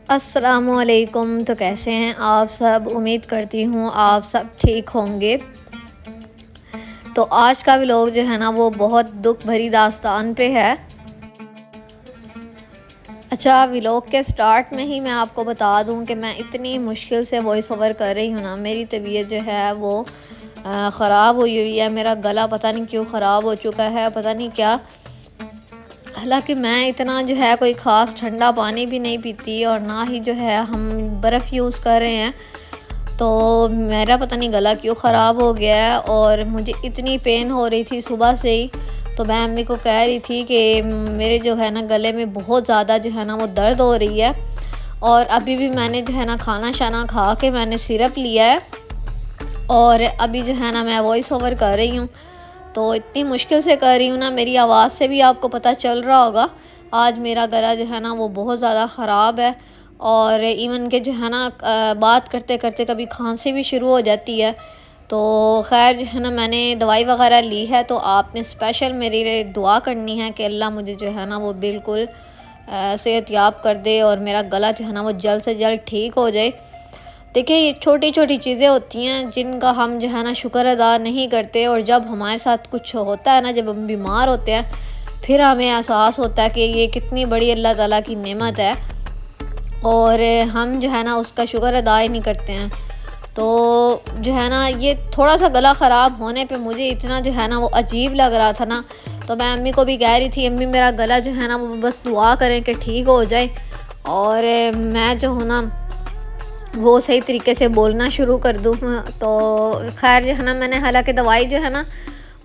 अस्सलामुअलैकुम। तो कैसे हैं आप सब? उम्मीद करती हूँ आप सब ठीक होंगे। तो आज का व्लॉग जो है ना वो बहुत दुख भरी दास्तान पे है। अच्छा, व्लॉग के स्टार्ट में ही मैं आपको बता दूं कि मैं इतनी मुश्किल से वॉइस ओवर कर रही हूँ ना। मेरी तबीयत जो है वो ख़राब हुई है। मेरा गला पता नहीं क्यों ख़राब हो चुका है, पता नहीं क्या। हालांकि मैं इतना जो है कोई ख़ास ठंडा पानी भी नहीं पीती और ना ही जो है हम बर्फ़ यूज़ कर रहे हैं। तो मेरा पता नहीं गला क्यों ख़राब हो गया है और मुझे इतनी पेन हो रही थी सुबह से ही। तो मैं अम्मी को कह रही थी कि मेरे जो है ना गले में बहुत ज़्यादा जो है ना वो दर्द हो रही है। और अभी भी मैंने जो है ना खाना शाना खा के मैंने सिरप लिया है और अभी जो है ना मैं वॉइस ओवर कर रही हूँ। तो इतनी मुश्किल से कर रही हूँ ना, मेरी आवाज़ से भी आपको पता चल रहा होगा। आज मेरा गला जो है ना वो बहुत ज़्यादा ख़राब है और इवन के जो है ना बात करते करते कभी खांसी भी शुरू हो जाती है। तो खैर जो है ना मैंने दवाई वगैरह ली है। तो आपने स्पेशल मेरे लिए दुआ करनी है कि अल्लाह मुझे जो है ना वो बिल्कुल सेहतयाब कर दे और मेरा गला जो है ना वो जल्द से जल्द ठीक हो जाए। देखिए, ये छोटी छोटी चीज़ें होती हैं जिनका हम जो है ना शुक्र अदा नहीं करते और जब हमारे साथ कुछ होता है ना, जब हम बीमार होते हैं, फिर हमें एहसास होता है कि ये कितनी बड़ी अल्लाह ताला की नेमत है और हम जो है ना उसका शुक्र अदा ही नहीं करते हैं। तो जो है ना ये थोड़ा सा गला ख़राब होने पे मुझे इतना जो है ना वो अजीब लग रहा था ना। तो मैं अम्मी को भी कह रही थी, अम्मी मेरा गला जो है ना वो बस दुआ करें कि ठीक हो जाए और मैं जो हूँ ना वो सही तरीके से बोलना शुरू कर दूँ। तो खैर जो है ना मैंने हालांकि दवाई जो है ना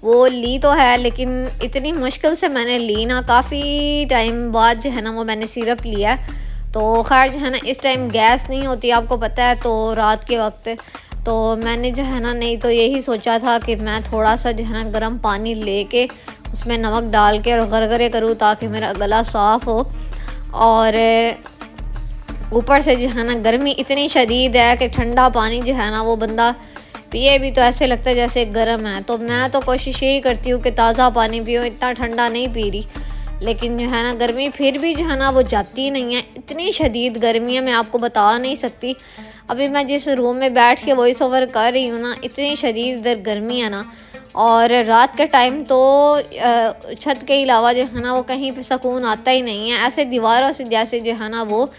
वो ली तो है, लेकिन इतनी मुश्किल से मैंने ली ना, काफ़ी टाइम बाद जो है ना वो मैंने सिरप लिया। तो खैर जो है ना इस टाइम गैस नहीं होती, आपको पता है, तो रात के वक्त तो मैंने जो है ना नहीं तो यही सोचा था कि मैं थोड़ा सा जो है ना गर्म पानी लेके उसमें नमक डाल के और गरगरे करूँ ताकि मेरा गला साफ़ हो। और ऊपर से जो है ना गर्मी इतनी शदीद है कि ठंडा पानी जो है ना वो बंदा पिए भी तो ऐसे लगता है जैसे गर्म है। तो मैं तो कोशिश यही करती हूँ कि ताज़ा पानी पियो, इतना ठंडा नहीं पी रही। लेकिन जो है ना गर्मी फिर भी जो है ना वो जाती नहीं है, इतनी शदीद गर्मी है मैं आपको बता नहीं सकती। अभी मैं जिस रूम में बैठ के वॉइस ओवर कर रही हूँ ना, इतनी शदीद गर्मी है ना। और रात के टाइम तो छत के अलावा जो है ना वो कहीं पे सुकून आता ही नहीं है। ऐसे दीवारों से जैसे जो है ना वो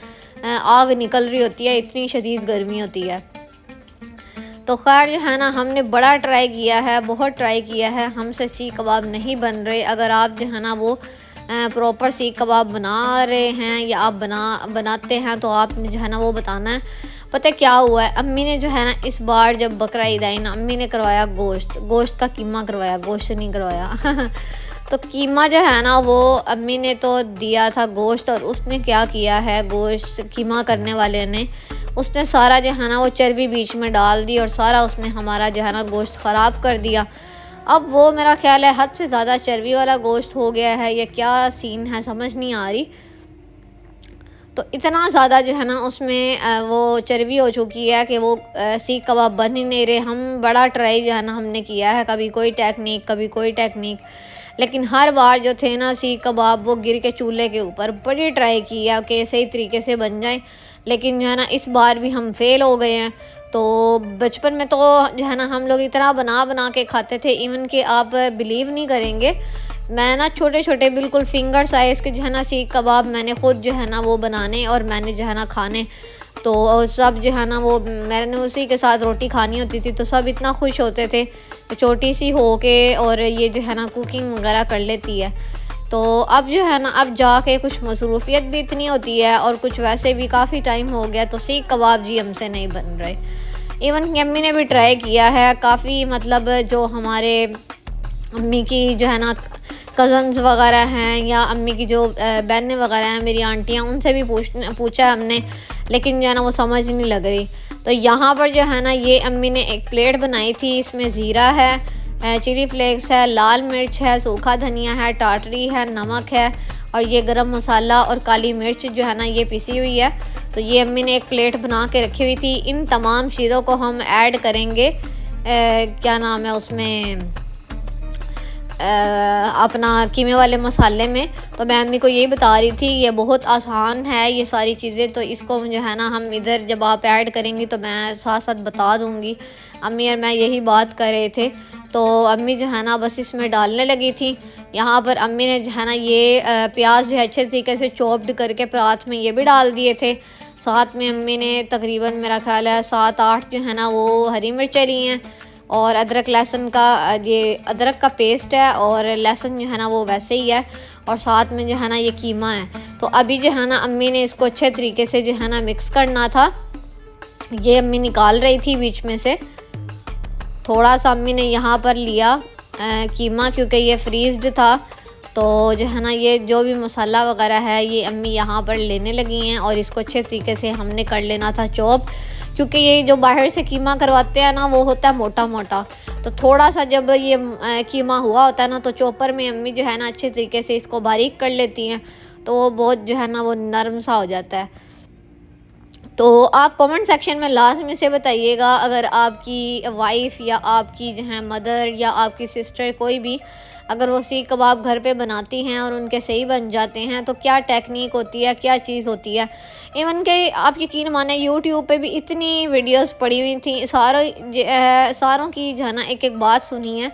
आग निकल रही होती है, इतनी शदीद गर्मी होती है। तो खैर जो है ना हमने बड़ा ट्राई किया है, बहुत ट्राई किया है, हमसे सीख कबाब नहीं बन रहे। अगर आप जो है ना वो प्रॉपर सीख कबाब बना रहे हैं या आप बनाते हैं तो आपने जो है ना वो बताना है। पता है क्या हुआ है, अम्मी ने जो है ना इस बार जब बकरा ईद आई ना, अम्मी ने करवाया गोश्त का कीमा करवाया, गोश्त नहीं करवाया तो कीमा जो है ना वो अम्मी ने तो दिया था गोश्त, और उसने क्या किया है, गोश्त कीमा करने वाले ने उसने सारा जो है ना वो चर्बी बीच में डाल दी और सारा उसने हमारा जो है ना गोश्त ख़राब कर दिया। अब वो मेरा ख्याल है हद से ज़्यादा चर्बी वाला गोश्त हो गया है, ये क्या सीन है समझ नहीं आ रही। तो इतना ज़्यादा जो है ना उसमें वो चर्बी हो चुकी है कि वो सीख कबाब बन ही नहीं रहे। हम बड़ा ट्राई जो है ना हमने किया है, कभी कोई टेक्निक कभी कोई टेक्निक, लेकिन हर बार जो थे ना सीख कबाब वो गिर के चूल्हे के ऊपर। बड़ी ट्राई किया कि सही तरीके से बन जाए, लेकिन जो है ना इस बार भी हम फेल हो गए हैं। तो बचपन में तो जो है ना हम लोग इतना बना बना के खाते थे, इवन कि आप बिलीव नहीं करेंगे, मैं ना छोटे छोटे बिल्कुल फिंगर साइज़ के जो है ना सीख कबाब मैंने ख़ुद जो है ना वो बनाने और मैंने जो है ना खाने। तो सब जो है ना वो मैंने उसी के साथ रोटी खानी होती थी, तो सब इतना खुश होते थे छोटी सी हो के और ये जो है ना कुकिंग वगैरह कर लेती है। तो अब जो है ना अब जाके कुछ मसरूफियत भी इतनी होती है और कुछ वैसे भी काफ़ी टाइम हो गया, तो सीख कबाब जी हमसे नहीं बन रहे। इवन कि अम्मी ने भी ट्राई किया है काफ़ी, मतलब जो हमारे अम्मी की जो है ना कज़न्स वगैरह हैं या अम्मी की जो बहनें वगैरह हैं, मेरी आंटियाँ, उनसे भी पूछा हमने, लेकिन जो है ना वो समझ नहीं लग रही। तो यहाँ पर जो है ना ये अम्मी ने एक प्लेट बनाई थी, इसमें ज़ीरा है, चिली फ्लेक्स है, लाल मिर्च है, सूखा धनिया है, टाटरी है, नमक है और ये गरम मसाला और काली मिर्च जो है ना ये पिसी हुई है। तो ये अम्मी ने एक प्लेट बना के रखी हुई थी। इन तमाम चीज़ों को हम ऐड करेंगे क्या नाम है उसमें, अपना कीमे वाले मसाले में। तो मैं अम्मी को यही बता रही थी ये बहुत आसान है ये सारी चीज़ें, तो इसको जो है ना हम इधर जब आप ऐड करेंगी तो मैं साथ साथ बता दूँगी। अम्मी और मैं यही बात कर रहे थे। तो अम्मी जो है ना बस इसमें डालने लगी थी। यहाँ पर अम्मी ने जो है ना ये प्याज जो है अच्छे तरीके से चॉप्ड करके परात में ये भी डाल दिए थे। साथ में अम्मी ने तकरीबन मेरा ख्याल है 7-8 जो है ना वो हरी मिर्चें ली हैं, और अदरक लहसुन का ये अदरक का पेस्ट है, और लहसुन जो है ना वो वैसे ही है, और साथ में जो है ना ये कीमा है। तो अभी जो है ना अम्मी ने इसको अच्छे तरीके से जो है ना मिक्स करना था। ये अम्मी निकाल रही थी बीच में से। थोड़ा सा अम्मी ने यहाँ पर लिया कीमा, क्योंकि ये फ्रीज्ड था। तो जो है ना ये जो भी मसाला वगैरह है ये अम्मी यहाँ पर लेने लगी हैं, और इसको अच्छे तरीके से हमने कर लेना था चॉप, क्योंकि ये जो बाहर से कीमा करवाते हैं ना वो होता है मोटा मोटा। तो थोड़ा सा जब ये कीमा हुआ होता है ना तो चॉपर में अम्मी जो है ना अच्छे तरीके से इसको बारीक कर लेती हैं, तो वो बहुत जो है ना वो नरम सा हो जाता है। तो आप कमेंट सेक्शन में लाजमी से बताइएगा, अगर आपकी वाइफ़ या आपकी जो है मदर या आपकी सिस्टर कोई भी अगर वो सीख कबाब घर पे बनाती हैं और उनके सही बन जाते हैं तो क्या टेक्निक होती है, क्या चीज़ होती है। इवन के आप यकीन माने यूट्यूब पे भी इतनी वीडियोस पड़ी हुई थी, सारों की जो है ना एक एक बात सुनी है।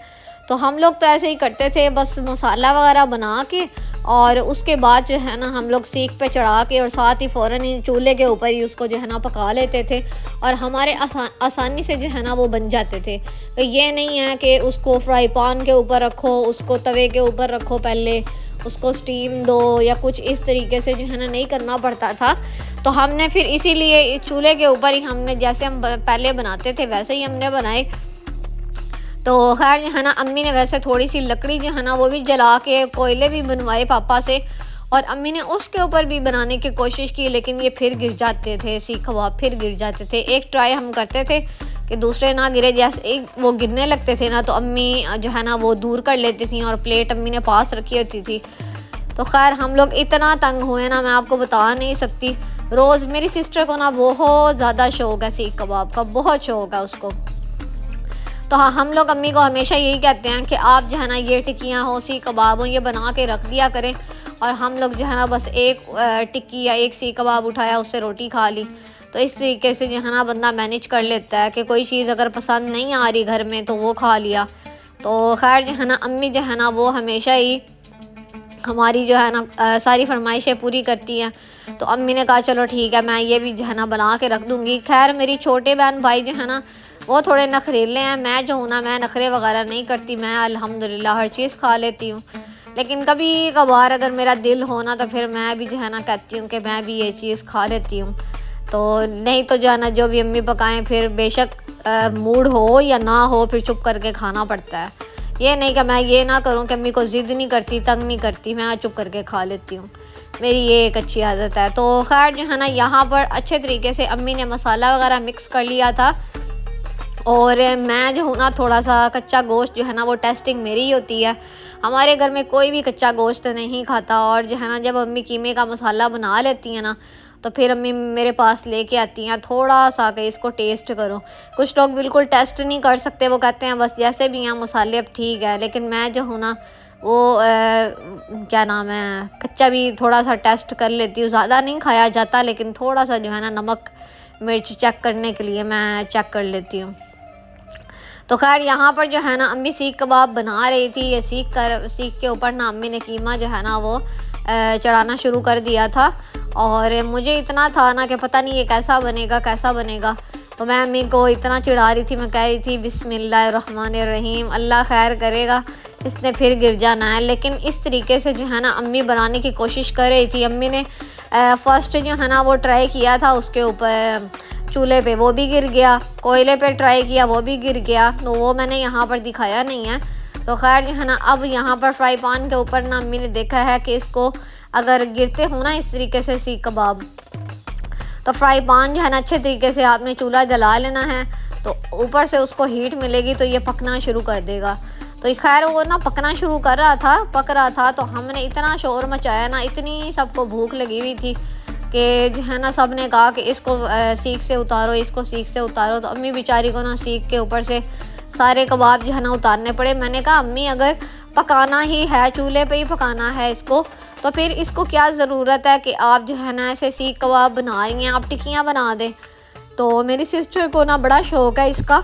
तो हम लोग तो ऐसे ही करते थे, बस मसाला वगैरह बना के और उसके बाद जो है ना हम लोग सीख पे चढ़ा के और साथ ही फ़ौरन ही चूल्हे के ऊपर ही उसको जो है ना पका लेते थे, और हमारे आसानी से जो है ना वो बन जाते थे। तो ये नहीं है कि उसको फ्राई पैन के ऊपर रखो, उसको तवे के ऊपर रखो, पहले उसको स्टीम दो या कुछ इस तरीके से जो है ना नहीं करना पड़ता था। तो हमने फिर इसीलिए चूल्हे के ऊपर ही हमने जैसे हम पहले बनाते थे वैसे ही हमने बनाए। तो खैर जो है ना अम्मी ने वैसे थोड़ी सी लकड़ी जो है ना वो भी जला के कोयले भी बनवाए पापा से, और अम्मी ने उसके ऊपर भी बनाने की कोशिश की, लेकिन ये फिर गिर जाते थे, सीख कबाब फिर गिर जाते थे। एक ट्राई हम करते थे कि दूसरे ना गिरे, जैसे एक वो गिरने लगते थे ना तो अम्मी जो है ना वो दूर कर लेती थी और प्लेट अम्मी ने पास रखी होती थी। तो खैर हम लोग इतना तंग हुए ना मैं आपको बता नहीं सकती। रोज़ मेरी सिस्टर को ना बहुत ज़्यादा शौक़ है सीख कबाब का, बहुत शौक़ है उसको। तो हाँ, हम लोग अम्मी को हमेशा यही कहते हैं कि आप जो है ना ये टिक्कियाँ हो, सीख कबाब हो, ये बना के रख दिया करें, और हम लोग जो है ना बस एक टिक्की या एक सीख कबाब उठाया उससे रोटी खा ली। तो इस तरीके से जो है ना बंदा मैनेज कर लेता है कि कोई चीज़ अगर पसंद नहीं आ रही घर में तो वो खा लिया। तो खैर जो है ना अम्मी जो है ना वो हमेशा ही हमारी जो है ना सारी फरमाइशें पूरी करती हैं। तो अम्मी ने कहा चलो ठीक है, मैं ये भी जो है ना बना के रख दूँगी। खैर मेरी छोटे बहन भाई जो है ना वो थोड़े नखरेले हैं, मैं जो हूँ ना मैं नखरे वगैरह नहीं करती, मैं अल्हम्दुलिल्लाह हर चीज़ खा लेती हूँ। लेकिन कभी कभार अगर मेरा दिल हो ना तो फिर मैं भी जो है ना कहती हूँ कि मैं भी ये चीज़ खा लेती हूँ। तो नहीं तो जो है ना जो भी अम्मी पकाएं फिर बेशक मूड हो या ना हो फिर चुप करके खाना पड़ता है। ये नहीं कि मैं ये ना करूँ कि अम्मी को ज़िद नहीं करती, तंग नहीं करती, मैं चुप करके खा लेती हूँ, मेरी ये एक अच्छी आदत है। तो खैर जो है ना यहाँ पर अच्छे तरीके से अम्मी ने मसाला वगैरह मिक्स कर लिया था, और मैं जो हूँ ना थोड़ा सा कच्चा गोश्त जो है ना वो टेस्टिंग मेरी ही होती है। हमारे घर में कोई भी कच्चा गोश्त नहीं खाता, और जो है ना जब अम्मी कीमे का मसाला बना लेती हैं ना तो फिर अम्मी मेरे पास लेके आती हैं थोड़ा सा कि इसको टेस्ट करो। कुछ लोग बिल्कुल टेस्ट नहीं कर सकते, वो कहते हैं बस जैसे भी हैं मसाले अब ठीक है, लेकिन मैं जो हूँ ना वो क्या नाम है कच्चा भी थोड़ा सा टेस्ट कर लेती हूँ। ज़्यादा नहीं खाया जाता, लेकिन थोड़ा सा जो है ना नमक मिर्च चेक करने के लिए मैं चेक कर लेती हूँ। तो खैर यहाँ पर जो है ना अम्मी सीख कबाब बना रही थी। ये सीख के ऊपर ना अम्मी ने कीमा जो है ना वो चढ़ाना शुरू कर दिया था, और मुझे इतना था ना कि पता नहीं ये कैसा बनेगा। तो मैं अम्मी को इतना चिढ़ा रही थी, मैं कह रही थी बिस्मिल्लाहिर्रहमानिर्रहीम, अल्लाह खैर करेगा, इसने फिर गिर जाना है। लेकिन इस तरीके से जो है ना अम्मी बनाने की कोशिश कर रही थी। अम्मी ने फ़र्स्ट जो है ना वो ट्राई किया था उसके ऊपर चूल्हे पे, वो भी गिर गया, कोयले पे ट्राई किया वो भी गिर गया, तो वो मैंने यहाँ पर दिखाया नहीं है। तो खैर जो है ना अब यहाँ पर फ्राई पैन के ऊपर ना अम्मी ने देखा है कि इसको अगर गिरते हो ना इस तरीके से सीख कबाब, तो फ्राई पैन जो है ना अच्छे तरीके से आपने चूल्हा जला लेना है, तो ऊपर से उसको हीट मिलेगी तो ये पकना शुरू कर देगा। तो खैर वो ना पकना शुरू पक रहा था, तो हमने इतना शोर मचाया ना, इतनी सबको भूख लगी हुई थी कि जो है ना सब ने कहा कि इसको सीख से उतारो, इसको सीख से उतारो। तो अम्मी बेचारी को ना सीख के ऊपर से सारे कबाब जो है ना उतारने पड़े। मैंने कहा अम्मी अगर पकाना ही है, चूल्हे पे ही पकाना है इसको, तो फिर इसको क्या ज़रूरत है कि आप जो है ना ऐसे सीख कबाब बना रही हैं, आप टिक्कियाँ बना दें। तो मेरी सिस्टर को ना बड़ा शौक़ है इसका,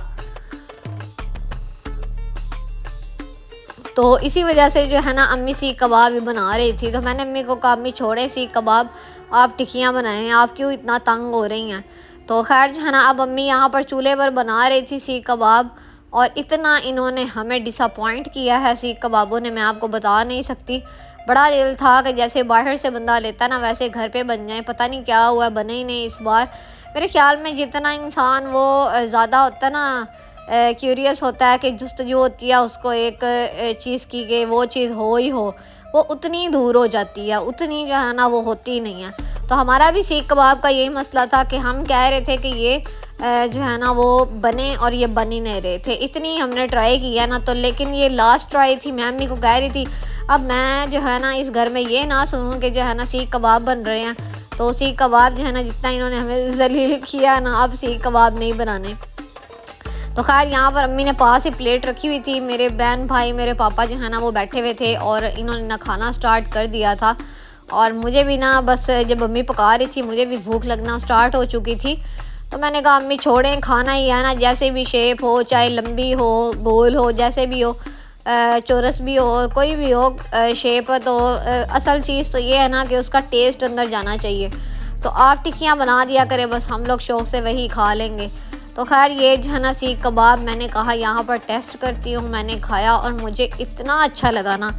तो इसी वजह से जो है ना अम्मी सीख कबाब भी बना रही थी। तो मैंने अम्मी को कहा अम्मी छोड़े सीख कबाब, आप टिक्कियाँ बनाएं, आप क्यों इतना तंग हो रही हैं। तो खैर जो है ना अब अम्मी यहाँ पर चूल्हे पर बना रही थी सीख कबाब, और इतना इन्होंने हमें डिसअपॉइंट किया है सीख कबाबों ने, मैं आपको बता नहीं सकती। बड़ा दिल था कि जैसे बाहर से बंदा लेता ना वैसे घर पे बन जाए, पता नहीं क्या हुआ, बने ही नहीं इस बार। मेरे ख्याल में जितना इंसान वो ज़्यादा होता है ना क्यूरियस होता है कि जस्तजू होती है उसको एक चीज़ की कि वो चीज़ हो ही हो, वो उतनी दूर हो जाती है, उतनी जो है ना वो होती नहीं है। तो हमारा भी सीख कबाब का यही मसला था कि हम कह रहे थे कि ये जो है ना वो बने, और ये बन ही नहीं रहे थे। इतनी हमने ट्राई किया ना, तो लेकिन ये लास्ट ट्राई थी। मैं अम्मी को कह रही थी अब मैं जो है ना इस घर में ये ना सुनूँ कि जो है ना सीख कबाब बन रहे हैं। तो सीख कबाब जो है ना जितना इन्होंने हमें जलील किया ना, अब सीख कबाब नहीं बनाने। तो खैर यहाँ पर अम्मी ने पास ही प्लेट रखी हुई थी, मेरे बहन भाई मेरे पापा जो है ना वो बैठे हुए थे, और इन्होंने ना खाना स्टार्ट कर दिया था। और मुझे भी ना बस जब अम्मी पका रही थी मुझे भी भूख लगना स्टार्ट हो चुकी थी। तो मैंने कहा अम्मी छोड़ें, खाना ही है ना, जैसे भी शेप हो, चाहे लंबी हो, गोल हो, जैसे भी हो, चौरस भी हो, कोई भी हो शेप, तो असल चीज़ तो ये है ना कि उसका टेस्ट अंदर जाना चाहिए। तो आप टिक्कियाँ बना दिया करें, बस हम लोग शौक़ से वही खा लेंगे। तो खैर ये जो है ना सीख कबाब मैंने कहा यहाँ पर टेस्ट करती हूँ। मैंने खाया और मुझे इतना अच्छा लगा ना,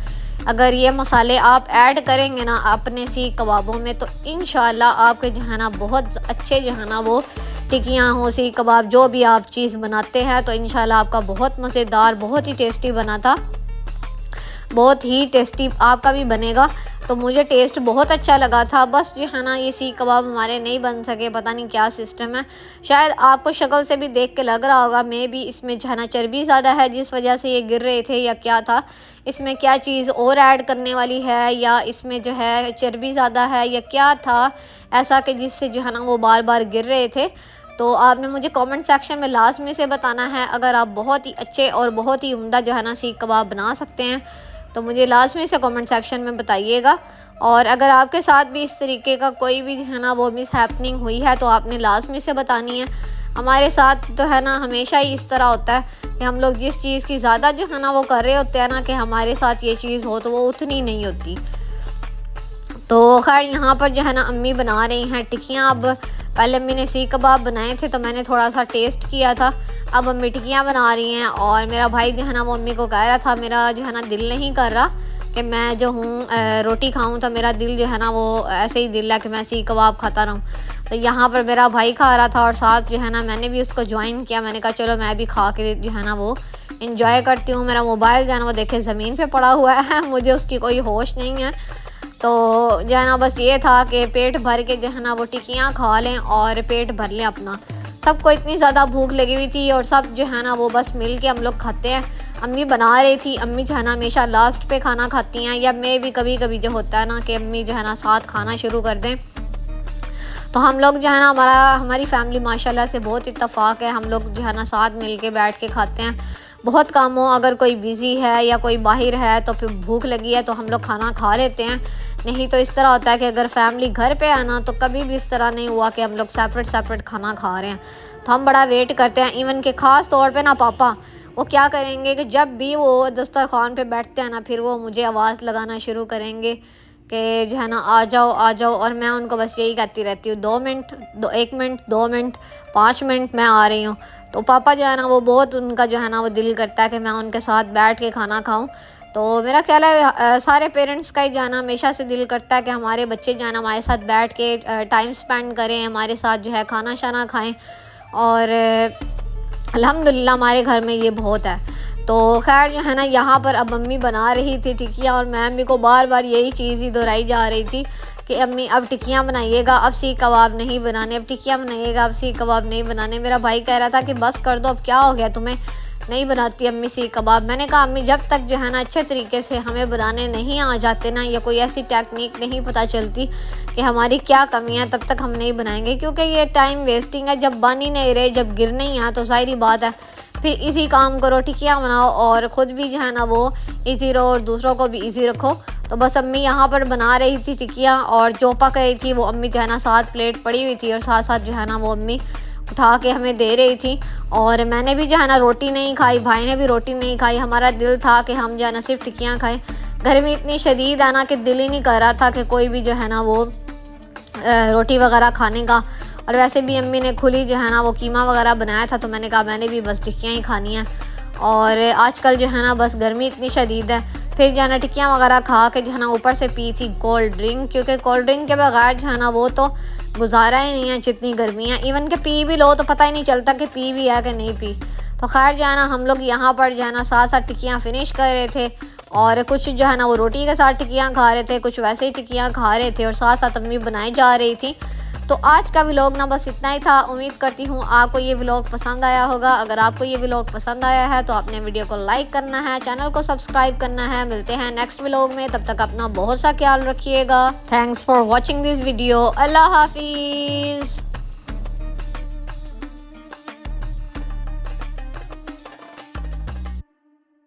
अगर ये मसाले आप ऐड करेंगे ना अपने सीख कबाबों में तो इंशाल्लाह आपके जो है ना बहुत अच्छे जो है ना वो टिक्कियाँ हो, सीख कबाब, जो भी आप चीज़ बनाते हैं तो इंशाल्लाह आपका बहुत मज़ेदार, बहुत ही टेस्टी बना था, बहुत ही टेस्टी आपका भी बनेगा। तो मुझे टेस्ट बहुत अच्छा लगा था। बस जो है ना ये सीख कबाब हमारे नहीं बन सके, पता नहीं क्या सिस्टम है। शायद आपको शक्ल से भी देख के लग रहा होगा मे भी इसमें जो है ना चर्बी ज़्यादा है जिस वजह से ये गिर रहे थे, या क्या था, इसमें क्या चीज़ और ऐड करने वाली है, या इसमें जो है चर्बी ज़्यादा है, या क्या था ऐसा कि जिससे जो है ना वो बार बार गिर रहे थे। तो आपने मुझे कमेंट सेक्शन में लाजमी से बताना है। अगर आप बहुत ही अच्छे और बहुत ही उम्दा जो है ना सीख कबाब बना सकते हैं तो मुझे लाजमी से कमेंट सेक्शन में बताइएगा। और अगर आपके साथ भी इस तरीके का कोई भी जो है ना वो मिस हैपनिंग हुई है तो आपने लाजमी से बतानी है। हमारे साथ तो है ना हमेशा ही इस तरह होता है कि हम लोग जिस चीज़ की ज़्यादा जो है ना वो कर रहे होते हैं ना कि हमारे साथ ये चीज़ हो तो वो उतनी नहीं होती। तो खैर यहाँ पर जो है ना अम्मी बना रही हैं टिक्कियाँ। अब पहले अम्मी ने सीख कबाब बनाए थे तो मैंने थोड़ा सा टेस्ट किया था, अब अम्मी टिक्कियाँ बना रही हैं। और मेरा भाई जो है ना वो अम्मी को कह रहा था मेरा जो है ना दिल नहीं कर रहा कि मैं जो हूँ रोटी खाऊं, तो मेरा दिल जो है ना वो ऐसे ही दिल है कि मैं सीख कबाब खाता रहूँ। तो यहाँ पर मेरा भाई खा रहा था और साथ जो है ना मैंने भी उसको ज्वाइन किया। मैंने कहा चलो मैं भी खा के जो है ना वो इंजॉय करती हूँ। मेरा मोबाइल जो है ना वो देखे ज़मीन पे पड़ा हुआ है, मुझे उसकी कोई होश नहीं है। तो जो है ना बस ये था कि पेट भर के जो है ना वो टिक्कियाँ खा लें और पेट भर लें अपना। सबको इतनी ज़्यादा भूख लगी हुई थी और सब जो है ना वो बस मिल के हम लोग खाते हैं। अम्मी बना रही थी, अम्मी जो है ना हमेशा लास्ट पे खाना खाती हैं, या मैं भी कभी कभी जो होता है ना कि अम्मी जो है ना साथ खाना शुरू कर दें। तो हम लोग जो है ना हमारी फैमिली माशाल्लाह से बहुत इत्तेफाक है, हम लोग जो है ना साथ मिल के बैठ के खाते हैं। बहुत काम हो, अगर कोई बिज़ी है या कोई बाहर है तो फिर भूख लगी है तो हम लोग खाना खा लेते हैं। नहीं तो इस तरह होता है कि अगर फैमिली घर पे है ना तो कभी भी इस तरह नहीं हुआ कि हम लोग सेपरेट खाना खा रहे हैं। तो हम बड़ा वेट करते हैं। इवन के ख़ास तौर पे ना पापा वो क्या करेंगे कि जब भी वो दस्तरखान पे बैठते हैं ना फिर वो मुझे आवाज़ लगाना शुरू करेंगे कि जो है ना आ जाओ। और मैं उनको बस यही कहती रहती हूँ 2 मिनट, 1 मिनट, 2 मिनट, 5 मिनट मैं आ रही हूँ। तो पापा जो है ना वो बहुत उनका जो है ना वो दिल करता है कि मैं उनके साथ बैठ के खाना खाऊं। तो मेरा ख्याल है सारे पेरेंट्स का ही जो है ना हमेशा से दिल करता है कि हमारे बच्चे जो है ना हमारे साथ बैठ के टाइम स्पेंड करें, हमारे साथ जो है खाना शाना खाएं। और अल्हम्दुलिल्लाह हमारे घर में ये बहुत है। तो खैर जो है ना यहाँ पर अब अम्मी बना रही थी टिक्कियाँ और मैं अम्मी को बार बार यही चीज़ ही दोहराई जा रही थी कि अम्मी अब टिक्कियाँ बनाइएगा, अब सीख कबाब नहीं बनाने, अब टिक्कियाँ बनाइएगा, अब सीख कबाब नहीं बनाने। मेरा भाई कह रहा था कि बस कर दो, अब क्या हो गया तुम्हें, नहीं बनाती अम्मी सीख कबाब। मैंने कहा अम्मी जब तक जो है ना अच्छे तरीके से हमें बनाने नहीं आ जाते ना, या कोई ऐसी टेक्निक नहीं पता चलती कि हमारी क्या कमी है, तब तक हम नहीं बनाएंगे, क्योंकि ये टाइम वेस्टिंग है। जब बन ही नहीं रहे, जब गिर नहीं है तो ज़ाहिरी बात है फिर इजी काम करो, टिक्कियाँ बनाओ और ख़ुद भी जो है ना वो इजी रहो और दूसरों को भी इजी रखो। तो बस अम्मी यहाँ पर बना रही थी टिक्कियाँ और जो पक रही थी वो अम्मी जो है ना 7 प्लेट पड़ी हुई थी और साथ साथ जो है ना वो अम्मी उठा के हमें दे रही थी। और मैंने भी जो है ना रोटी नहीं खाई, भाई ने भी रोटी नहीं खाई। हमारा दिल था कि हम जो है ना सिर्फ टिक्कियाँ खाएं। गर्मी इतनी शदीद है ना कि दिल ही नहीं कर रहा था कि कोई भी जो है ना वो रोटी वगैरह खाने का। और वैसे भी अम्मी ने खुली जो है ना वो कीमा वगैरह बनाया था, तो मैंने कहा मैंने भी बस टिक्कियाँ ही खानी है। और आजकल जो है ना बस गर्मी इतनी शदीद है, फिर जो है ना टिक्कियाँ वगैरह खा के जो है ना ऊपर से पी थी कोल्ड ड्रिंक, क्योंकि कोल्ड ड्रिंक के बगैर जो है ना वो तो गुजारा ही नहीं है जितनी गर्मी है। इवन के पी भी लो तो पता ही नहीं चलता कि पी भी है कि नहीं पी। तो खैर जो है ना हम लोग यहाँ पर जो है ना साथ साथ टिक्कियाँ फिनिश कर रहे थे और कुछ जो है ना वो रोटी के साथ टिक्कियाँ खा रहे थे, कुछ वैसे ही टिक्कियाँ खा रहे थे और साथ साथ अम्मी बनाई जा रही थी। तो आज का व्लॉग ना बस इतना ही था। उम्मीद करती हूँ आपको ये व्लॉग पसंद आया होगा। अगर आपको ये व्लॉग पसंद आया है तो आपने वीडियो को लाइक करना है, चैनल को सब्सक्राइब करना है। मिलते हैं नेक्स्ट व्लॉग में, तब तक अपना बहुत सा ख्याल रखिएगा। Thanks for watching this video. अल्लाह हाफिज़।